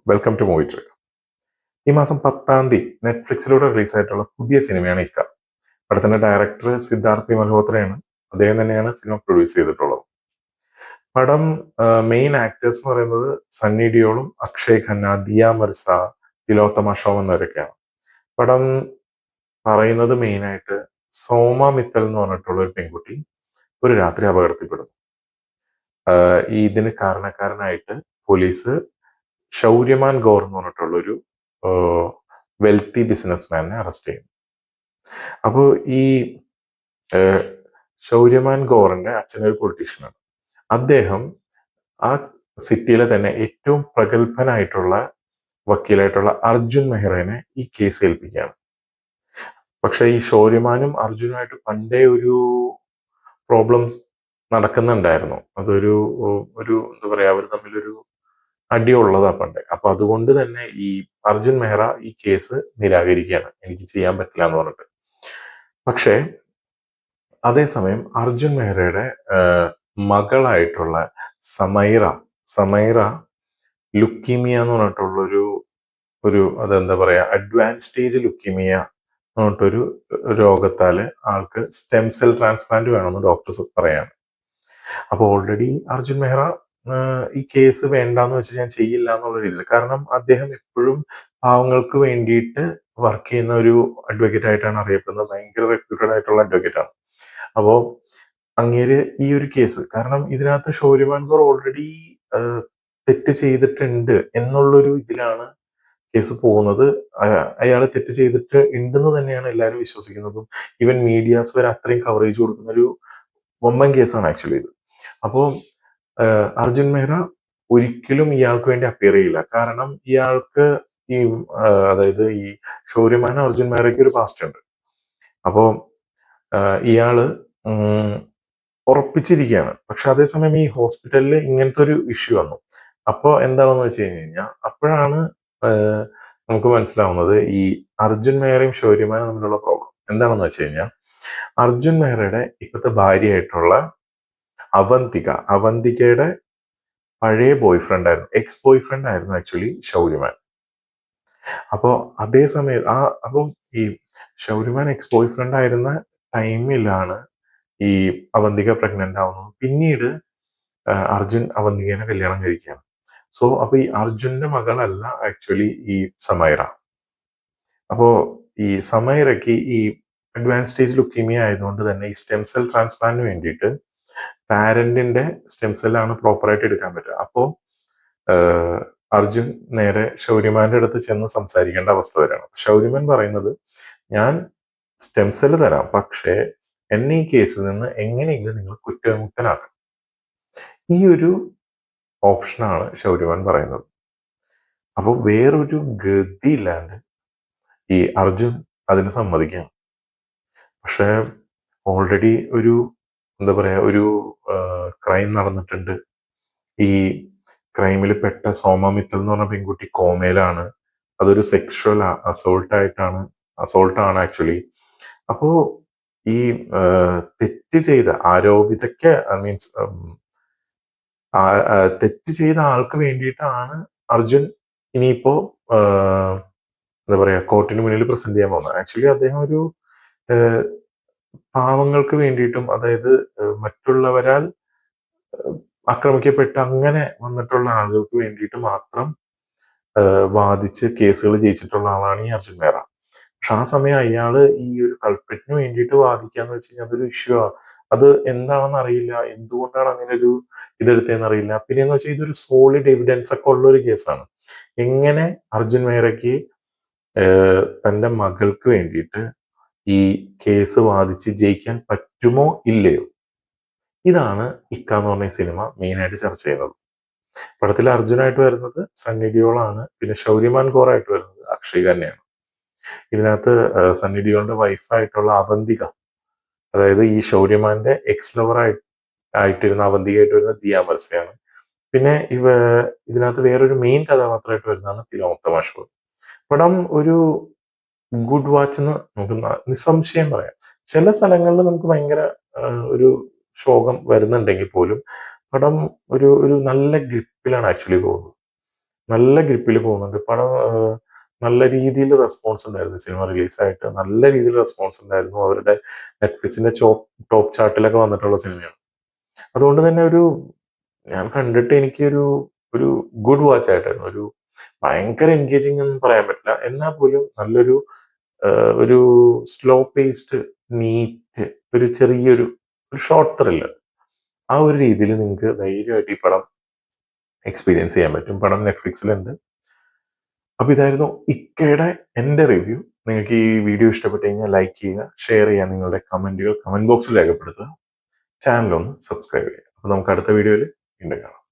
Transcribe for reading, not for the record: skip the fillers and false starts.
Welcome to movie trip. ഈ മാസം 10 നെറ്റ്ഫ്ലിക്സിലൂടെ റിലീസായിട്ടുള്ള പുതിയ സിനിമയാണ് ഇക്ക. പടത്തിന്റെ ഡയറക്ടർ സിദ്ധാർത്ഥ് പി മൽഹോത്രയാണ്. അദ്ദേഹം തന്നെയാണ് സിനിമ പ്രൊഡ്യൂസ് ചെയ്തിട്ടുള്ളത്. പടം മെയിൻ ആക്ടേഴ്സ് എന്ന് പറയുന്നത് സണ്ണി ഡിയോളും അക്ഷയ് ഖന്ന, ദിയ മിർസ, തിലോത്തമ ഷോം എന്നിവരൊക്കെയാണ്. പടം പറയുന്നത് മെയിനായിട്ട് സോമ മിത്തൽ എന്ന് പറഞ്ഞിട്ടുള്ള ഒരു പെൺകുട്ടി ഒരു രാത്രി അപകടത്തിൽപ്പെടുന്നു. ഇതിന് കാരണക്കാരനായിട്ട് പോലീസ് ഷൗര്യമാൻ ഗോർ എന്ന് പറഞ്ഞിട്ടുള്ള ഒരു വെൽത്തി ബിസിനസ്മാനെ അറസ്റ്റ് ചെയ്യുന്നു. അപ്പോൾ ഈ ഷൗര്യമാൻ ഗോറിന്റെ അച്ഛനൊരു പൊളിറ്റീഷ്യനാണ്. അദ്ദേഹം ആ സിറ്റിയിലെ തന്നെ ഏറ്റവും പ്രഗത്ഭനായിട്ടുള്ള വക്കീലായിട്ടുള്ള അർജുൻ മെഹ്റയെ ഈ കേസ് ഏൽപ്പിക്കുകയാണ്. പക്ഷെ ഈ ഷൗര്യമാനും അർജുനുമായിട്ട് പണ്ടേ ഒരു പ്രോബ്ലംസ് നടക്കുന്നുണ്ടായിരുന്നു. അതൊരു എന്താ പറയാ, അവർ തമ്മിലൊരു അടിയുള്ളതാ പണ്ടേ. അപ്പൊ അതുകൊണ്ട് തന്നെ ഈ അർജുൻ മെഹ്റ ഈ കേസ് നിരാകരിക്കുകയാണ്, എനിക്ക് ചെയ്യാൻ പറ്റില്ല എന്ന് പറഞ്ഞിട്ട്. പക്ഷേ അതേസമയം അർജുൻ മെഹ്റയുടെ മകളായിട്ടുള്ള സമൈറ ലുക്കീമിയ എന്ന് പറഞ്ഞിട്ടുള്ള ഒരു അതെന്താ പറയാ, അഡ്വാൻസ് സ്റ്റേജ് ലുക്കീമിയ എന്ന് പറഞ്ഞിട്ടൊരു രോഗത്താല് ആൾക്ക് സ്റ്റെം സെൽ ട്രാൻസ്പ്ലാന്റ് വേണമെന്ന് ഡോക്ടേഴ്സ് പറയാണ്. അപ്പോൾ ഓൾറെഡി അർജുൻ മെഹ്റ ഈ കേസ് വേണ്ടാന്ന് വെച്ച് ഞാൻ ചെയ്യില്ല എന്നുള്ള രീതിയിൽ, കാരണം അദ്ദേഹം എപ്പോഴും പാവങ്ങൾക്ക് വേണ്ടിയിട്ട് വർക്ക് ചെയ്യുന്ന ഒരു അഡ്വക്കേറ്റ് ആയിട്ടാണ് അറിയപ്പെടുന്നത്. ഭയങ്കര റെപ്യൂട്ടഡ് ആയിട്ടുള്ള അഡ്വക്കേറ്റ് ആണ്. അപ്പോൾ അങ്ങേര് ഈ ഒരു കേസ്, കാരണം ഇതിനകത്ത് ഷൗര്യമാൻ ഗോർ ഓൾറെഡി തെറ്റ് ചെയ്തിട്ടുണ്ട് എന്നുള്ളൊരു ഇതിലാണ് കേസ് പോകുന്നത്. അയാൾ തെറ്റ് ചെയ്തിട്ട് ഉണ്ടെന്ന് തന്നെയാണ് എല്ലാവരും വിശ്വസിക്കുന്നതും. ഈവൻ മീഡിയാസ് വരെ അത്രയും കവറേജ് കൊടുക്കുന്ന ഒരു വമ്പൻ കേസാണ് ആക്ച്വലി ഇത്. അപ്പോൾ അർജുൻ മെഹ്റ ഒരിക്കലും ഇയാൾക്ക് വേണ്ടി അപ്പിയർ ചെയ്യില്ല. കാരണം ഇയാൾക്ക് ഈ അതായത് ഈ ഷൗര്യമാൻ അർജുൻ മെഹ്റയ്ക്ക് ഒരു പാസ്റ്റ് ഉണ്ട്. അപ്പോൾ ഇയാള് ഉറപ്പിച്ചിരിക്കുകയാണ്. പക്ഷെ അതേസമയം ഈ ഹോസ്പിറ്റലിൽ ഇങ്ങനത്തെ ഒരു ഇഷ്യൂ വന്നു. അപ്പോൾ എന്താണെന്ന് വെച്ച് കഴിഞ്ഞാൽ അപ്പോഴാണ് നമുക്ക് മനസ്സിലാവുന്നത് ഈ അർജുൻ മെഹ്റയും ഷൗര്യമാനും തമ്മിലുള്ള പ്രോബ്ലം എന്താണെന്ന് വെച്ച് കഴിഞ്ഞാൽ, അർജുൻ മെഹ്റയുടെ ഇപ്പോഴത്തെ ഭാര്യയായിട്ടുള്ള അവന്തികയുടെ പഴയ ബോയ്ഫ്രണ്ട് ആയിരുന്നു, എക്സ് ബോയ്ഫ്രണ്ട് ആയിരുന്നു ആക്ച്വലി ഷൗര്യമാൻ. അപ്പോൾ അതേ സമയത്ത് അപ്പം ഈ ഷൗര്യമാൻ എക്സ് ബോയ്ഫ്രണ്ട് ആയിരുന്ന ടൈമിലാണ് ഈ അവന്തിക പ്രഗ്നന്റ് ആവുന്നത്. പിന്നീട് അർജുൻ അവന്തികനെ കല്യാണം കഴിക്കുകയാണ്. സോ അപ്പൊ ഈ അർജുന്റെ മകളല്ല ആക്ച്വലി ഈ സമൈറ. അപ്പോ ഈ സമൈറയ്ക്ക് ഈ അഡ്വാൻസ് സ്റ്റേജ് ലുക്കീമിയ ആയതുകൊണ്ട് തന്നെ ഈ സ്റ്റെം സെൽ ട്രാൻസ്പ്ലാന്റിന് വേണ്ടിയിട്ട് പാരന്റിന്റെ സ്റ്റെം സെല്ലാണ് പ്രോപ്പറായിട്ട് എടുക്കാൻ പറ്റുക. അപ്പോൾ അർജുൻ നേരെ ഷൗര്യമാന്റെ അടുത്ത് ചെന്ന് സംസാരിക്കേണ്ട അവസ്ഥ വരാണ്. ഷൗര്യമാൻ പറയുന്നത്, ഞാൻ സ്റ്റെം സെല്ല് തരാം, പക്ഷേ എന്നെ ഈ കേസിൽ നിന്ന് എങ്ങനെയെങ്കിലും നിങ്ങൾ കുറ്റവിമുക്തനാക്കണം. ഈ ഒരു ഓപ്ഷനാണ് ഷൗര്യമാൻ പറയുന്നത്. അപ്പോൾ വേറൊരു ഗതിയില്ലാണ്ട് ഈ അർജുൻ അതിന് സമ്മതിക്കുകയാണ്. പക്ഷെ ഓൾറെഡി എന്താ പറയാ, ഒരു ക്രൈം നടന്നിട്ടുണ്ട്. ഈ ക്രൈമിൽ പെട്ട സോമ മിത്തൽ എന്ന് പറഞ്ഞ പെൺകുട്ടി കോമയിലാണ്. അതൊരു സെക്ഷൽ അസോൾട്ടാണ് ആക്ച്വലി. അപ്പോ ഈ തെറ്റ് ചെയ്ത ആരോപിതയ്ക്ക് മീൻസ് തെറ്റ് ചെയ്ത ആൾക്ക് വേണ്ടിയിട്ടാണ് അർജുൻ ഇനിയിപ്പോ എന്താ പറയാ, കോർട്ടിന് മുന്നിൽ പ്രസന്റ് ചെയ്യാൻ പോകുന്നത്. ആക്ച്വലി അദ്ദേഹം ഒരു പാവങ്ങൾക്ക് വേണ്ടിയിട്ടും, അതായത് മറ്റുള്ളവരാൽ ആക്രമിക്കപ്പെട്ട് അങ്ങനെ വന്നിട്ടുള്ള ആളുകൾക്ക് വേണ്ടിയിട്ട് മാത്രം വാദിച്ച് കേസുകൾ ജയിച്ചിട്ടുള്ള ആളാണ് ഈ അർജുൻ മെഹ്റ. പക്ഷെ ആ സമയം അയാള് ഈ ഒരു കൾപ്രിറ്റിന് വേണ്ടിയിട്ട് വാദിക്കാന്ന് വെച്ച് കഴിഞ്ഞാൽ അതൊരു ഇഷ്യൂ ആണ്. അത് എന്താണെന്ന് അറിയില്ല, എന്തുകൊണ്ടാണ് അങ്ങനെ ഒരു ഇതെടുത്തതെന്ന് അറിയില്ല. പിന്നെ എന്ന് വെച്ചാൽ ഇതൊരു സോളിഡ് എവിഡൻസ് ഒക്കെ ഉള്ള ഒരു കേസാണ്. എങ്ങനെ അർജുൻ മെഹ്റയ്ക്ക് തന്റെ മകൾക്ക് വേണ്ടിയിട്ട് ഈ കേസ് വാദിച്ച് ജയിക്കാൻ പറ്റുമോ ഇല്ലയോ? ഇതാണ് ഇക്ക എന്ന് പറഞ്ഞ സിനിമ മെയിനായിട്ട് ചർച്ച ചെയ്യുന്നത്. പടത്തിൽ അർജുനായിട്ട് വരുന്നത് സണ്ണി ഡിയോളാണ്. പിന്നെ ഷൗര്യമാൻ ഗോറായിട്ട് വരുന്നത് അക്ഷയ് ഖന്നയാണ്. ഇതിനകത്ത് സണ്ണി ഡിയോളിന്റെ വൈഫായിട്ടുള്ള അവന്തിക, അതായത് ഈ ഷൗര്യമാന്റെ എക്സ് ലവർ ആയിട്ടിരുന്ന അവന്തികയായിട്ട് വരുന്ന ദിയ മിർസയാണ്. പിന്നെ ഇതിനകത്ത് വേറൊരു മെയിൻ കഥാപാത്രമായിട്ട് വരുന്നതാണ് തിലോത്തമ ഷോം. പടം ഒരു ഗുഡ് വാച്ച് എന്ന് നമുക്ക് നിസ്സംശയം പറയാം. ചില സ്ഥലങ്ങളിൽ നമുക്ക് ഭയങ്കര ഒരു ശോകം വരുന്നുണ്ടെങ്കിൽ പോലും പടം ഒരു നല്ല ഗ്രിപ്പിലാണ് ആക്ച്വലി പോകുന്നത്. നല്ല ഗ്രിപ്പിൽ പോകുന്നുണ്ട് പടം. നല്ല രീതിയിൽ റെസ്പോൺസ് ഉണ്ടായിരുന്നു. സിനിമ റിലീസായിട്ട് നല്ല രീതിയിൽ റെസ്പോൺസ് ഉണ്ടായിരുന്നു. അവരുടെ നെറ്റ്ഫ്ലിക്സിന്റെ ടോപ്പ് ചാർട്ടിലൊക്കെ വന്നിട്ടുള്ള സിനിമയാണ്. അതുകൊണ്ട് തന്നെ ഞാൻ കണ്ടിട്ട് എനിക്കൊരു ഒരു ഗുഡ് വാച്ച് ആയിട്ടായിരുന്നു. ഭയങ്കര എൻഗേജിങ് എന്ന് പറയാൻ പറ്റില്ല, എന്നാൽ പോലും നല്ലൊരു ഒരു സ്ലോ പേസ്ഡ്, നീറ്റ്, ഒരു ചെറിയൊരു ഷോർട്ട് ത്രില്ലർ, ആ ഒരു രീതിയിൽ നിങ്ങൾക്ക് ധൈര്യമായിട്ട് ഈ പടം എക്സ്പീരിയൻസ് ചെയ്യാൻ പറ്റും. പടം നെറ്റ്ഫ്ലിക്സിലുണ്ട്. അപ്പൊ ഇതായിരുന്നു ഇക്കയുടെ എൻ്റെ റിവ്യൂ. നിങ്ങൾക്ക് ഈ വീഡിയോ ഇഷ്ടപ്പെട്ട് കഴിഞ്ഞാൽ ലൈക്ക് ചെയ്യുക, ഷെയർ ചെയ്യുക, നിങ്ങളുടെ കമന്റുകൾ കമന്റ് ബോക്സിൽ രേഖപ്പെടുത്തുക, ചാനൽ ഒന്ന് സബ്സ്ക്രൈബ് ചെയ്യുക. അപ്പൊ നമുക്ക് അടുത്ത വീഡിയോയിൽ വീണ്ടും കാണാം.